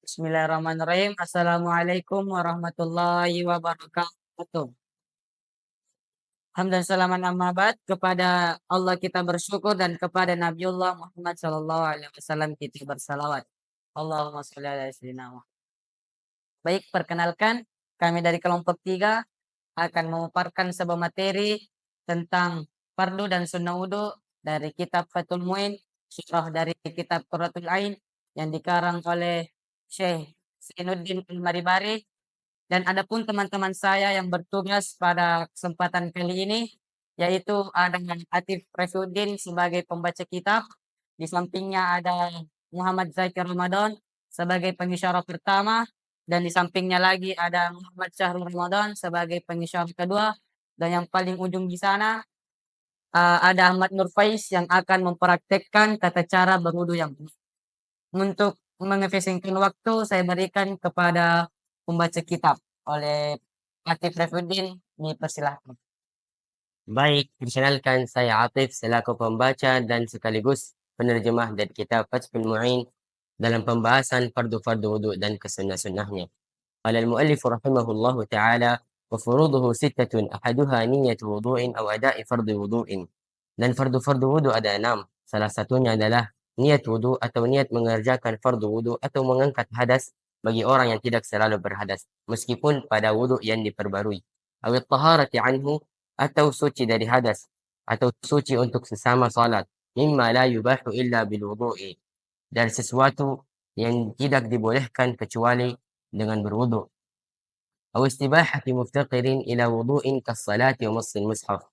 Bismillahirrahmanirrahim. Assalamualaikum warahmatullahi wabarakatuh. Hamdan salaman amma ba'd, kepada Allah kita bersyukur dan kepada Nabiullah Muhammad sallallahu alaihi wasallam kita bersalawat. Allahumma sholli ala sayyidina Muhammad. Baik, perkenalkan kami dari kelompok 3 akan memaparkan sebuah materi tentang fardu dan sunnah wudu dari kitab Fathul Muin, syarah dari kitab Qurratul Ain yang dikarang oleh Syekh Zainuddin Al-Maribari. Dan adapun teman-teman saya yang bertugas pada kesempatan kali ini, yaitu ada Atif Refiuddin sebagai pembaca kitab, di sampingnya ada Muhammad Zakir Ramadan sebagai pengisyarah pertama, dan di sampingnya lagi ada Muhammad Syahrul Ramadan sebagai pengisyarah kedua, dan yang paling ujung di sana ada Ahmad Nur Faiz yang akan mempraktekkan tata cara berwudu yang benar. Untuk mengefisienkan waktu, saya berikan kepada pembaca kitab oleh Atif Refiuddin, dipersilahkan. Baik, perkenalkan saya Atif selaku pembaca dan sekaligus penerjemah dari kitab Fathul Mu'in dalam pembahasan fardu-fardu wudu dan kesunnah-sunnahnya. Qala al-muallif rahimahullahu ta'ala wa furuduhu sittatun ahaduha niyyatu wudu'in aw ada'i fardu wudu'in. Dan fardu-fardu wudu ada 6. Salah satunya adalah niat wudu atau niat mengerjakan fardu wudu atau mengangkat hadas bagi orang yang tidak selalu berhadas meskipun pada wudu yang diperbarui. Awit taharati anhu atau suci dari hadas atau suci untuk sesama salat. Mimma la yubahu illa bil wudu'i. Dan sesuatu yang tidak dibolehkan kecuali dengan berwudu. Aw istibahati muftaqirin ila wudu'in kas salati wa massil mushaf.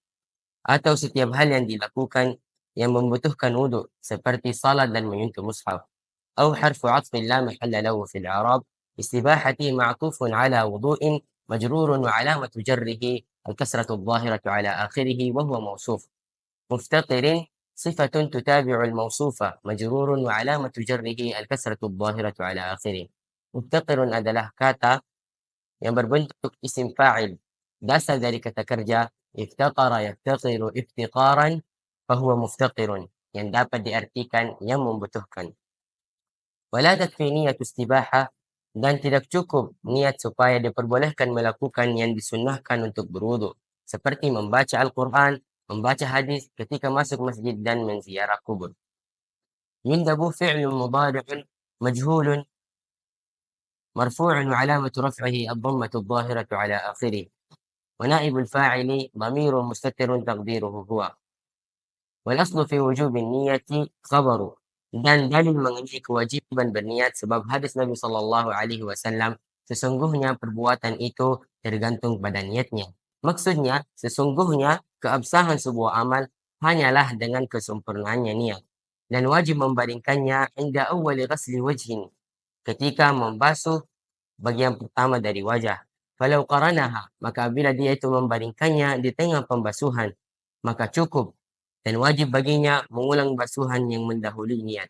Atau setiap hal yang dilakukan yang membutuhkan wudu seperti salat dan menyentuh mushaf. Aw harfu 'athfin la mahalla lahu fil i'rab. Istibahati ma'tufun ala wudu'in مجرور وعلامة جره الكسرة الظاهرة على آخره وهو موصوف. مفتقر صفة تتابع الموصوف مجرور وعلامة جره الكسرة الظاهرة على آخره. مفتقر adalah kata yang berbentuk isim fa'il. Dasar dari kata kerja iftaqara yaftaqiru iftiqaran fahuwa muftaqirun, yang dapat diartikan yang membutuhkan. Wala takfi niyatu istibahah, dan tidak cukup niat supaya diperbolehkan melakukan yang disunnahkan untuk berwudu, seperti membaca Al-Quran, membaca hadis ketika masuk masjid dan menziarah kubur. Yundabu fi'lun mudari'un majhulun marfu'un wa alamatu raf'ihi ad-dhammatu adh-dhahiratu ala akhirih. Wa naibul fa'ili dhamirun mustatirun taqdiruhu huwa. Wal aslu fi wujubin niyati khabaru. Dan dalil mengenai kewajiban berniat sebab hadis Nabi sallallahu alaihi wasallam, sesungguhnya perbuatan itu tergantung pada niatnya. Maksudnya, sesungguhnya keabsahan sebuah amal hanyalah dengan kesempurnaannya niat. Dan wajib membandingkannya inda awwali ghasli wajhin, ketika membasuh bagian pertama dari wajah. Falau qaranaha, maka bila dia itu membandingkannya di tengah pembasuhan, maka cukup dan wajib baginya mengulang basuhan yang mendahului niat.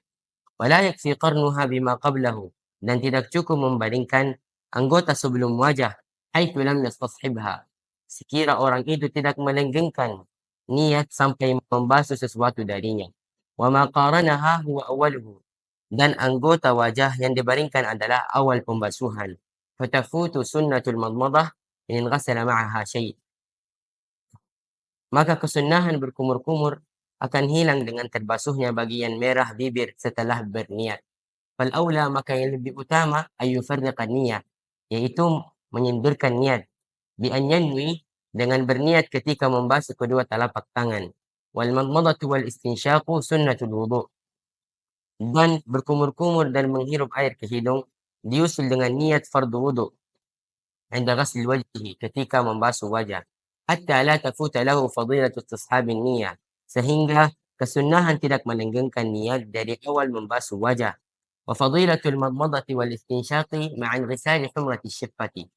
Wala yakfi qarnuha bima qablahu, dan tidak cukup membandingkan anggota sebelum wajah, haitsu lam yastashibha, sekira orang itu tidak melanggengkan niat sampai membasuh sesuatu darinya. Wa ma qaranaha huwa awwaluhu, dan anggota wajah yang dibaringkan adalah awal pembasuhan. Fatafutu sunnatul madmadah in ghasala ma'aha syai', maka kesunahan berkumur-kumur akan hilang dengan terbasuhnya bagian merah bibir setelah berniat. Fal aula, maka yang lebih utama ay yufarriqan niyah, yaitu menyendurkan niat, bi an yanwi, dengan berniat ketika membasuh kedua telapak tangan. Wal madmadatu wal istinsyaqu sunnatul wudu, dan berkumur-kumur dan menghirup air ke hidung diusul dengan niat fardu wudu inda ghasl wajhihi, ketika membasuh wajah. Hatta la tafuta lahu fadilatu istishabin niyah, sehingga kesunahan tidak melanggengkan niat dari awal membasuh wajah. Wa fadilatul madmadati wal istinsyaqi ma'an ghisali humrati syiffati,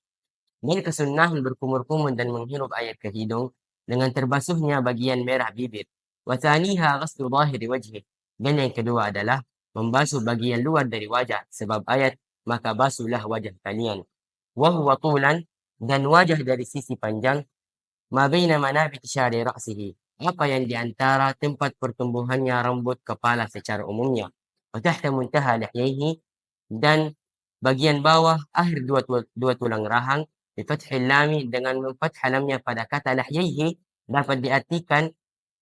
dan kesunahan berkumur-kumur dan menghirup air ke hidung dengan terbasuhnya bagian merah bibir. Wa thaniha ghaslu dhahiri wajhi, dan yang kedua adalah membasuh bagian luar dari wajah sebab ayat maka basuhlah wajah kalian. Wa huwa tulan, dan wajah dari sisi panjang, ma baina manabit syari ra'sihi, apa yang di antara tempat pertumbuhannya rambut kepala secara umumnya. Wa tahta muntaha lihyaihi, dan bagian bawah akhir dua tulang rahang bifathil lami dengan memfathah lamnya pada kata lahyaihi dapat diartikan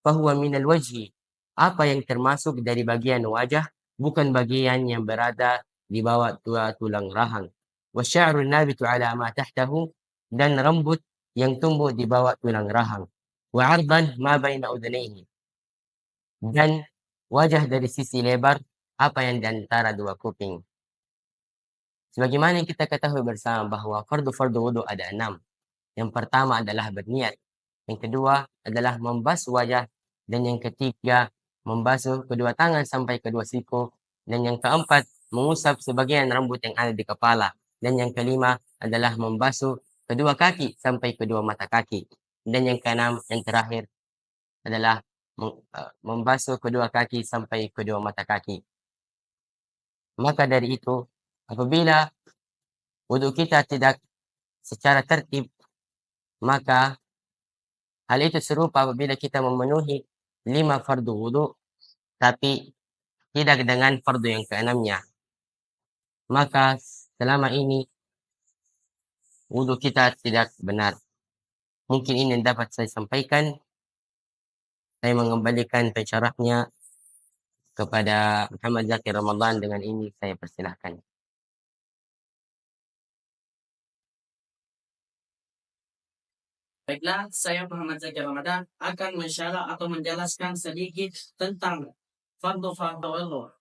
fahuwa minal wajhi, apa yang termasuk dari bagian wajah, bukan bagian yang berada di bawah dua tulang rahang. Wasya'run nabitu ala ma tahtahu, dan rambut yang tumbuh di bawah tulang rahang. Wa 'ardan ma baina udhnayhi, dan wajah dari sisi lebar apa yang di antara dua kuping. Sebagaimana yang kita ketahui bersama bahwa fardu wudu ada 6. Yang pertama adalah berniat, yang kedua adalah membasuh wajah, dan yang ketiga membasuh kedua tangan sampai kedua siku, dan yang keempat mengusap sebagian rambut yang ada di kepala, dan yang kelima adalah membasuh kedua kaki sampai kedua mata kaki, dan yang keenam yang terakhir adalah membasuh kedua kaki sampai kedua mata kaki. Maka dari itu, apabila wudhu kita tidak secara tertib, maka hal itu serupa apabila kita memenuhi 5 fardu wudhu, tapi tidak dengan fardu yang keenamnya. Maka selama ini wudhu kita tidak benar. Mungkin ini yang dapat saya sampaikan. Saya mengembalikan pensyarahnya kepada Muhammad Zakir Ramadan. Dengan ini saya persilahkan. Baiklah, saya Muhammad Zakir Ramadan akan mensyarah atau menjelaskan sedikit tentang fardu wudu.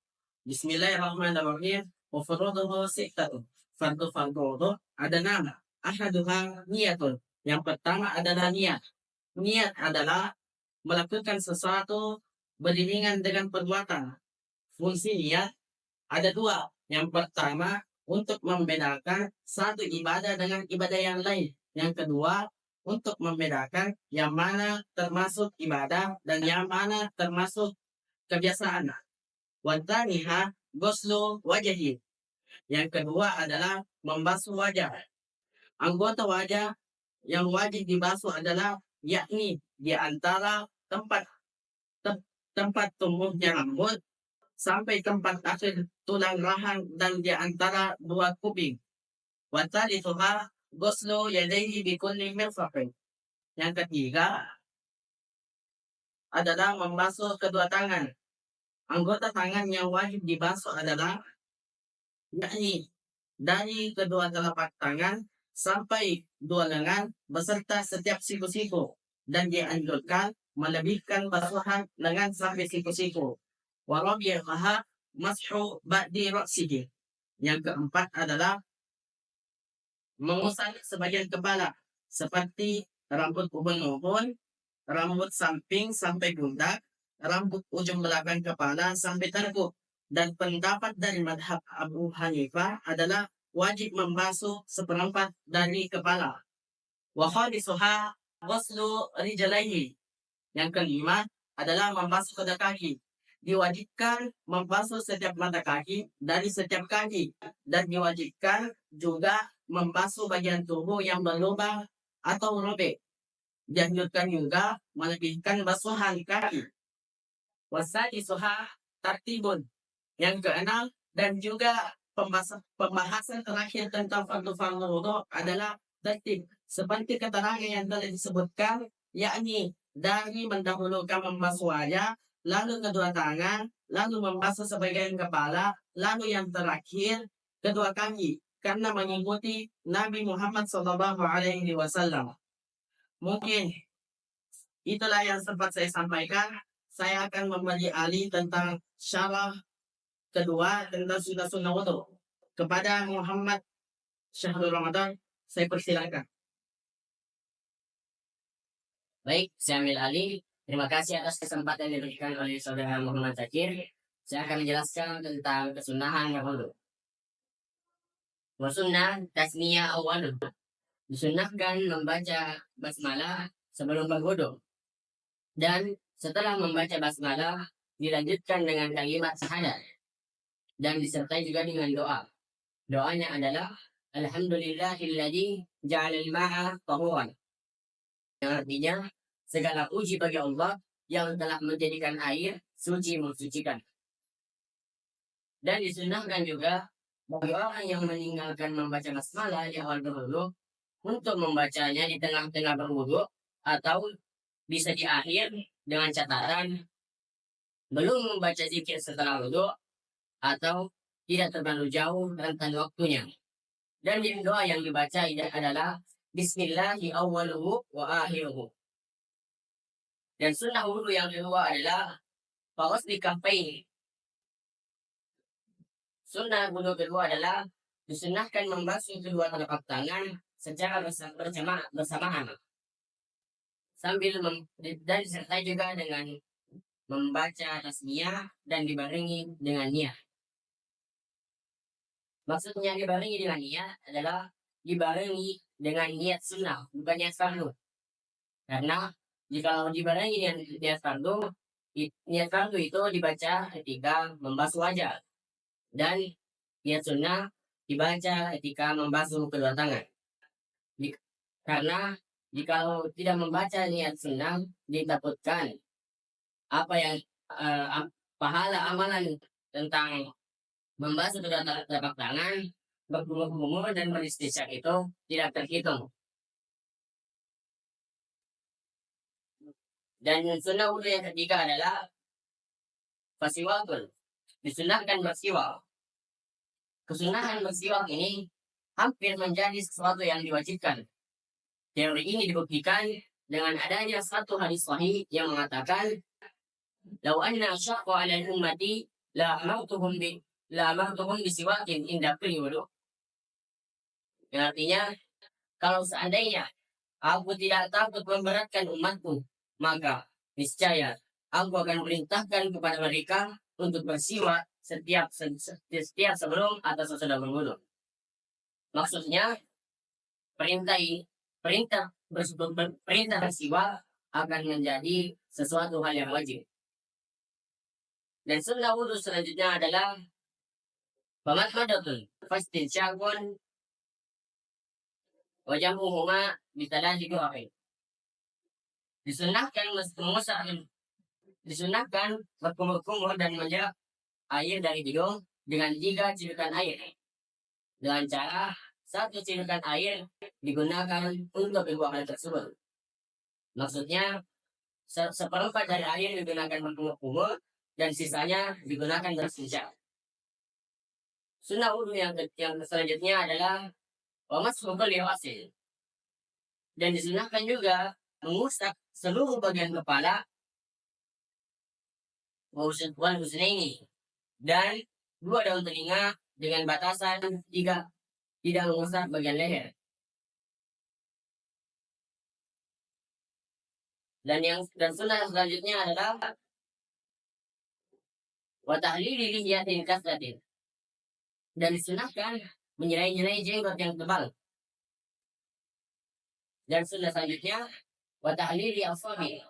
Bismillahirrahmanirrahim. Wa furuduhu sittatu. Fardu wudu ada 6. Ahaduha niyatun. Yang pertama adalah niat. Niat adalah melakukan sesuatu beriringan dengan perbuatan. Fungsi niat ada 2. Yang pertama untuk membedakan satu ibadah dengan ibadah yang lain. Yang kedua untuk membedakan yang mana termasuk ibadah dan yang mana termasuk kebiasaan. Wantaniha goslu wajahi. Yang kedua adalah membasuh wajah. Anggota wajah yang wajib dibasuh adalah yakni di antara tempat tumbuhnya rambut sampai tempat akhir tulang rahang dan di antara dua kuping. Wathalithuha goslu yadayhi bikulli mirfaqin. Yang ketiga adalah membasuh kedua tangan. Anggota tangan yang wajib dibasuh adalah yakni dari kedua telapak tangan sampai dua lengan beserta setiap siku-siku, dan dianjurkan melebihkan basuhan lengan sampai siku-siku. Wa rabi'aha mashu ba'di ra'sihi. Yang keempat adalah mengusap sebagian kepala seperti rambut ubun-ubun, rambut samping sampai pundak, rambut ujung belakang kepala sampai tengkuk. Dan pendapat dari madhab Abu Hanifah adalah wajib membasuh seperempat dari kepala. Wa khamisuha ghuslu rijlaihi. Yang kelima adalah membasuh kedua kaki. Diwajibkan membasuh setiap mata kaki dari setiap kaki, dan diwajibkan juga membasuh bagian tubuh yang berlubang atau robek. Dianjurkan juga melebihkan basuhan kaki. Wasadisuha tartibun. Yang keenam dan juga pembahasan terakhir tentang fardu wudu adalah tertib. Seperti keterangan yang telah disebutkan, yakni dari mendahulukan membasuh wajah, lalu kedua tangan, lalu membasuh sebagian kepala, lalu yang terakhir kedua kaki, karena mengikuti Nabi Muhammad SAW. Mungkin itulah yang sempat saya sampaikan. Saya akan memberi alih tentang syarah kedua tentang sunnah wudu kepada Muhammad Syahrul Ramadan. Saya persilakan. Baik, saya ambil alih. Terima kasih atas kesempatan yang diberikan oleh saudara Muhammad Zakir. Saya akan menjelaskan tentang kesunahan wudu. Wasunnah tasmiyah awalun. Disunahkan membaca basmalah sebelum berwudu. Dan setelah membaca basmalah dilanjutkan dengan kalimat syahadat. Dan disertai juga dengan doa. Doanya adalah Alhamdulillahilladzi ja'alal ma'a tahuran. Yang artinya segala puji bagi Allah yang telah menjadikan air suci mensucikan. Dan disunahkan juga bagi orang yang meninggalkan membaca basmalah di awal berwudu untuk membacanya di tengah-tengah berwudu atau bisa di akhir dengan catatan belum membaca zikir setelah wudu atau tidak terlalu jauh rentan waktunya. Dan doa yang dibaca adalah Bismillahi awwaluhu wa akhiruhu. Dan sunnah wudu yang kedua adalah di kafaini. Sunnah wudu kedua adalah disunahkan membasuh kedua telapak tangan secara bersamaan sambil dan disertai juga dengan membaca tasmiyah dan dibarengi dengan niat. Maksudnya dibarengi dengan niat adalah dibarengi dengan niat sunnah, bukan niat fardu. Karena jika dibarengi dengan niat fardu, niat fardu itu dibaca ketika membasuh wajah. Dan niat sunnah dibaca ketika membasuh kedua tangan. Karena jika tidak membaca niat sunnah, ditakutkan apa yang pahala amalan tentang membasuh kedua telapak tangan, berkumur-kumur dan beristisyak itu tidak terhitung. Dan sunnah wudu yang ketiga adalah fasiwakul. Disunahkan bersiwak. Kesunahan bersiwak ini hampir menjadi sesuatu yang diwajibkan. Teori ini dibuktikan dengan adanya satu hadis sahih yang mengatakan, "Lau anna syaqqa 'ala ummati la amartuhum bisiwakin inda kulli wudu." Yang artinya, kalau seandainya aku tidak takut memberatkan umatku, maka niscaya aku akan perintahkan kepada mereka untuk bersiwak setiap sebelum atau sesudah berwudu. Maksudnya, perintah bersiwak akan menjadi sesuatu hal yang wajib. Dan sunnah wudu selanjutnya adalah pamatmadatun fastinsyaqun wa jam'uhuma bitalahi du'ain. Disunahkan berkumur-kumur dan menjerap air dari hidung dengan 3 cidukan air. Dengan cara 1 cidukan air digunakan untuk kedua hal tersebut. Maksudnya, seperempat dari air digunakan berkumur-kumur dan sisanya digunakan berstinjak. Sunnah wudu yang selanjutnya adalah wamashu kulli rasin. Dan disunahkan juga mengusap seluruh bagian kepala wal huznaini dan 2 daun telinga dengan batasan tidak mengusap bagian leher. Dan sunnah selanjutnya adalah wa tahlili lihiyatin kasratin. Dan disunahkan menyerai-nyerai jenggot yang tebal. Dan sunnah selanjutnya wa tahlili asabi.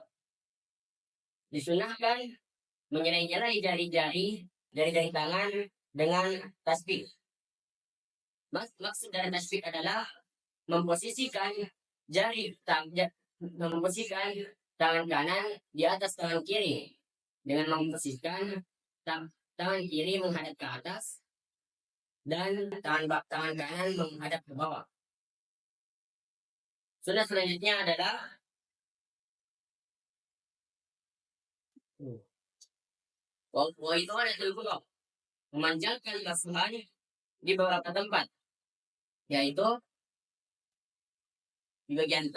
Disunahkan menyerai-nyerai jari-jari tangan dengan tasbih. Maksud dari tasbih adalah memposisikan tangan kanan di atas tangan kiri dengan memposisikan tangan kiri menghadap ke atas dan tangan kanan menghadap ke bawah. Sunnah selanjutnya adalah itu ada tergolong memanjangkan basuhan di beberapa tempat, yaitu di bagian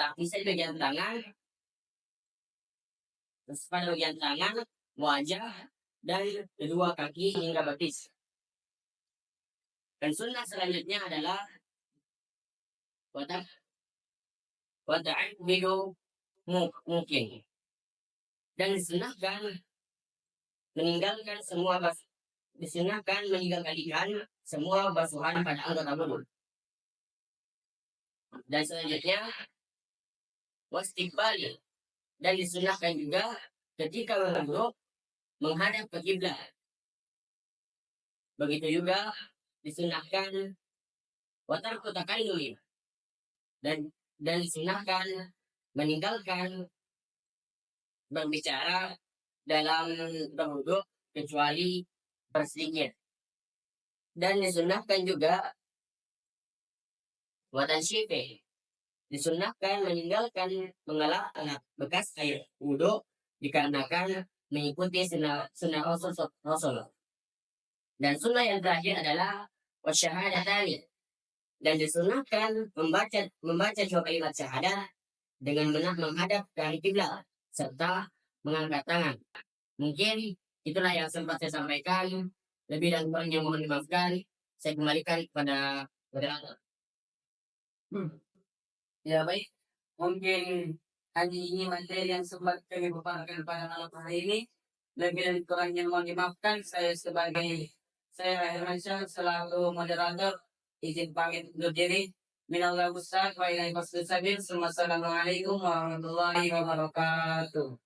tangan, terus pada bagian tangan, wajah, dan kedua kaki hingga betis. Dan sunnah selanjutnya adalah wata'abidu mungkin. Dan disunahkan meninggalkan semua basuhan pada anggota tubuh. Dan selanjutnya wastiqbali. Dan disunahkan juga ketika berwudu menghadap ke kiblat. Begitu juga disunahkan watarku takallumi. Dan disunahkan meninggalkan berbicara dalam berwudu kecuali bersedikit. Dan disunahkan juga watan syife. Disunahkan meninggalkan mengelak bekas air wudhu dikarenakan mengikuti sunnah Rasul. Dan sunnah yang terakhir adalah wasyahadatani. Dan disunahkan membaca dua kalimat syahadat dengan menghadap ke arah kiblat serta mengangkat tangan. Mungkin itulah yang sempat saya sampaikan. Lebih dan kurangnya mohon dimaafkan. Saya kembalikan kepada moderator. Ya baik, mungkin hanya ini materi yang sempat kami paparkan pada malam hari ini. Lebih dan kurangnya mohon dimaafkan. Saya Hermansyah selaku moderator izin pamit undur diri. Minallah Ustaz wa ilaihi wasallam. Assalamualaikum warahmatullahi wabarakatuh.